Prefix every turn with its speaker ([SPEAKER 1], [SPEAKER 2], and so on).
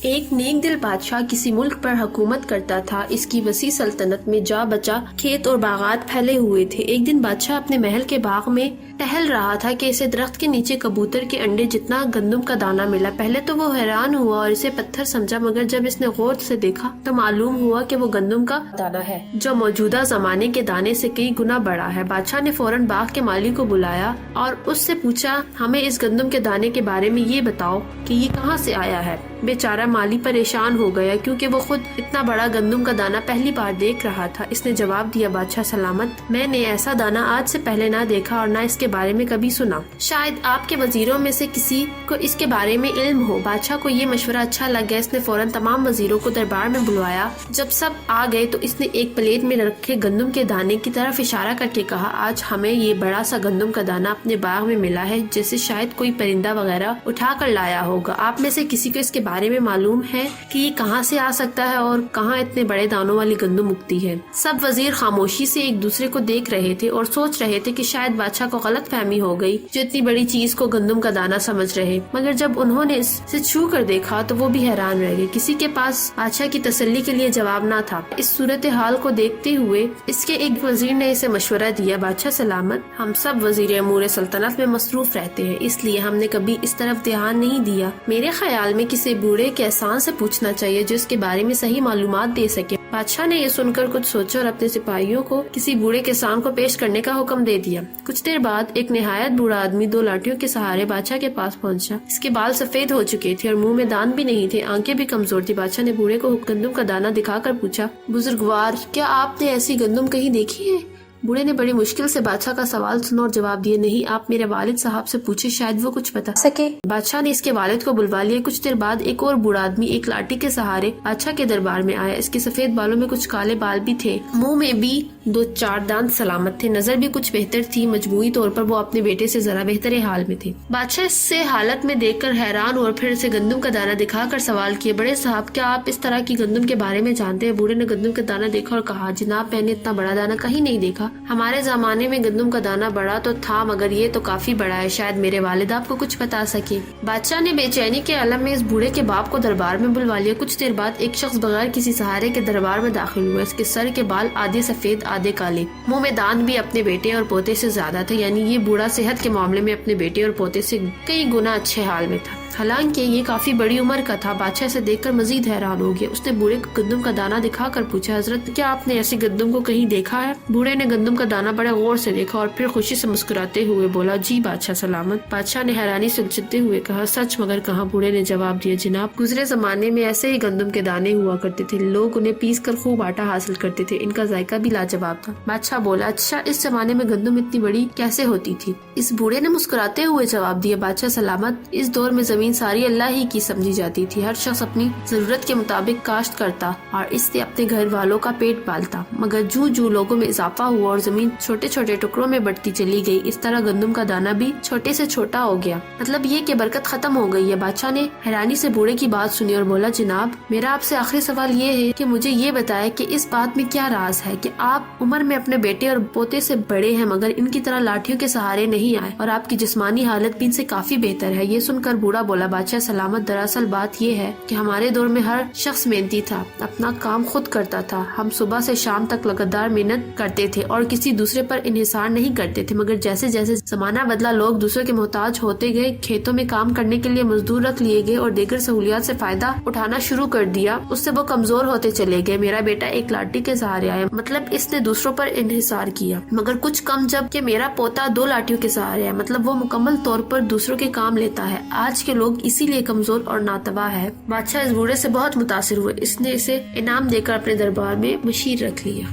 [SPEAKER 1] ایک نیک دل بادشاہ کسی ملک پر حکومت کرتا تھا۔ اس کی وسیع سلطنت میں جا بچا کھیت اور باغات پھیلے ہوئے تھے۔ ایک دن بادشاہ اپنے محل کے باغ میں ٹہل رہا تھا کہ اسے درخت کے نیچے کبوتر کے انڈے جتنا گندم کا دانہ ملا۔ پہلے تو وہ حیران ہوا اور اسے پتھر سمجھا، مگر جب اس نے غور سے دیکھا تو معلوم ہوا کہ وہ گندم کا دانہ ہے جو موجودہ زمانے کے دانے سے کئی گنا بڑا ہے۔ بادشاہ نے فوراً باغ کے مالی کو بلایا اور اس سے پوچھا، ہمیں اس گندم کے دانے کے بارے میں یہ بتاؤ کہ یہ کہاں سے آیا ہے۔ بیچارہ مالی پریشان ہو گیا کیونکہ وہ خود اتنا بڑا گندم کا دانہ پہلی بار دیکھ رہا تھا۔ اس نے جواب دیا، بادشاہ سلامت، میں نے ایسا دانہ آج سے پہلے نہ دیکھا اور نہ اس کے بارے میں کبھی سنا۔ شاید آپ کے وزیروں میں سے کسی کو اس کے بارے میں علم ہو۔ بادشاہ کو یہ مشورہ اچھا لگ گیا۔ اس نے فوراً تمام وزیروں کو دربار میں بلوایا۔ جب سب آ گئے تو اس نے ایک پلیٹ میں رکھے گندم کے دانے کی طرف اشارہ کر کے کہا، آج ہمیں یہ بڑا سا گندم کا دانہ اپنے باغ میں ملا ہے جسے شاید کوئی پرندہ وغیرہ اٹھا کر لایا ہوگا۔ آپ میں سے کسی کو اس کے بارے میں معلوم ہے کہ یہ کہاں سے آ سکتا ہے اور کہاں اتنے بڑے دانوں والی گندم اگتی ہے؟ سب وزیر خاموشی سے ایک دوسرے کو دیکھ رہے تھے اور سوچ رہے تھے کہ شاید بادشاہ کو غلط فہمی ہو گئی جو اتنی بڑی چیز کو گندم کا دانہ سمجھ رہے، مگر جب انہوں نے اسے چھو کر دیکھا تو وہ بھی حیران رہ گئے۔ کسی کے پاس بادشاہ کی تسلی کے لیے جواب نہ تھا۔ اس صورتحال کو دیکھتے ہوئے اس کے ایک وزیر نے اسے مشورہ دیا، بادشاہ سلامت، ہم سب وزیر امور سلطنت میں مصروف رہتے ہیں، اس لیے ہم نے کبھی اس طرف دھیان نہیں دیا۔ میرے خیال میں کسی بوڑھے کے احسان سے پوچھنا چاہیے جو اس کے بارے میں صحیح معلومات دے سکے۔ بادشاہ نے یہ سن کر کچھ سوچا اور اپنے سپاہیوں کو کسی بوڑھے کسان کو پیش کرنے کا حکم دے دیا۔ کچھ دیر بعد ایک نہایت بوڑھا آدمی دو لاٹھیوں کے سہارے بادشاہ کے پاس پہنچا۔ اس کے بال سفید ہو چکے تھے اور منہ میں دانت بھی نہیں تھے، آنکھیں بھی کمزور تھی۔ بادشاہ نے بوڑھے کو گندم کا دانہ دکھا کر پوچھا، بزرگوار، کیا آپ نے ایسی گندم کہیں دیکھی ہے؟ بوڑھے نے بڑی مشکل سے بادشاہ کا سوال سنا اور جواب دیا، نہیں، آپ میرے والد صاحب سے پوچھے، شاید وہ کچھ بتا سکے۔ بادشاہ نے اس کے والد کو بلوا لیا۔ کچھ دیر بعد ایک اور بوڑھا آدمی ایک لاٹھی کے سہارے بادشاہ کے دربار میں آیا۔ اس کے سفید بالوں میں کچھ کالے بال بھی تھے، منہ میں بھی دو چار دانت سلامت تھے، نظر بھی کچھ بہتر تھی۔ مجموعی طور پر وہ اپنے بیٹے سے ذرا بہتر حال میں تھے۔ بادشاہ اس سے حالت میں دیکھ کر حیران اور پھر اسے گندم کا دانہ دکھا کر سوال کیے، بڑے صاحب، کیا آپ اس طرح کی گندم کے بارے میں جانتے ہیں؟ بوڑھے نے گندم کا دانہ دیکھا اور کہا، جناب، میں نے اتنا بڑا دانہ کہیں نہیں دیکھا۔ ہمارے زمانے میں گندم کا دانہ بڑا تو تھا، مگر یہ تو کافی بڑا ہے، شاید میرے والد آپ کو کچھ بتا سکے۔ بادشاہ نے بے چینی کے عالم میں اس بوڑھے کے باپ کو دربار میں بلوا لیا۔ کچھ دیر بعد ایک شخص بغیر کسی سہارے کے دربار میں داخل ہوا۔ اس کے سر کے بال آدھے سفید آدھے کالے، منہ میں دانت بھی اپنے بیٹے اور پوتے سے زیادہ تھے، یعنی یہ بوڑھا صحت کے معاملے میں اپنے بیٹے اور پوتے سے کئی گنا اچھے حال میں تھا، حالانکہ یہ کافی بڑی عمر کا تھا۔ بادشاہ سے دیکھ کر مزید حیران ہو گیا۔ اس نے بوڑھے کو گندم کا دانہ دکھا کر پوچھا، حضرت، کیا آپ نے ایسی گندم کو کہیں دیکھا ہے؟ بوڑھے نے گندم کا دانہ بڑے غور سے دیکھا اور پھر خوشی سے مسکراتے ہوئے بولا، جی بادشاہ سلامت۔ بادشاہ نے حیرانی سے اچھلتے ہوئے کہا، سچ؟ مگر کہاں؟ بوڑھے نے جواب دیا، جناب، گزرے زمانے میں ایسے ہی گندم کے دانے ہوا کرتے تھے، لوگ انہیں پیس کر خوب آٹا حاصل کرتے تھے، ان کا ذائقہ بھی لاجواب تھا۔ بادشاہ بولا، اچھا، اس زمانے میں گندم اتنی بڑی کیسے ہوتی تھی؟ اس بوڑھے نے مسکراتے ہوئے جواب دیا، بادشاہ سلامت، اس دور میں زمین ساری اللہ ہی کی سمجھی جاتی تھی، ہر شخص اپنی ضرورت کے مطابق کاشت کرتا اور اس سے اپنے گھر والوں کا پیٹ پالتا، مگر جو لوگوں میں اضافہ ہوا اور زمین چھوٹے چھوٹے ٹکڑوں میں بٹتی چلی گئی، اس طرح گندم کا دانہ بھی چھوٹے سے چھوٹا ہو گیا، مطلب یہ کہ برکت ختم ہو گئی ہے۔ بادشاہ نے حیرانی سے بوڑھے کی بات سنی اور بولا، جناب، میرا آپ سے آخری سوال یہ ہے کہ مجھے یہ بتائے کہ اس بات میں کیا راز ہے کہ آپ عمر میں اپنے بیٹے اور پوتے سے بڑے ہیں مگر ان کی طرح لاٹھیوں کے سہارے نہیں آئے اور آپ کی جسمانی حالت بھی ان سے کافی بہتر ہے۔ یہ سن کر بوڑھا بولا، بادشاہ سلامت، دراصل بات یہ ہے کہ ہمارے دور میں ہر شخص محنتی تھا، اپنا کام خود کرتا تھا، ہم صبح سے شام تک لگاتار محنت کرتے تھے اور کسی دوسرے پر انحصار نہیں کرتے تھے، مگر جیسے جیسے زمانہ بدلا، لوگ دوسروں کے محتاج ہوتے گئے، کھیتوں میں کام کرنے کے لیے مزدور رکھ لیے گئے اور دیگر سہولیات سے فائدہ اٹھانا شروع کر دیا، اس سے وہ کمزور ہوتے چلے گئے۔ میرا بیٹا ایک لاٹھی کے سہارے آیا، مطلب اس نے دوسروں پر انحصار کیا، مگر کچھ کم جب کہ میرا پوتا دو لاٹھیوں کے سہارے ہے، مطلب وہ مکمل طور پر دوسروں کے کام لیتا ہے۔ آج کے لوگ اسی لیے کمزور اور ناتواں ہے۔ بادشاہ اس بوڑھے سے بہت متاثر ہوئے، اس نے اسے انعام دے کر اپنے دربار میں مشیر رکھ لیا۔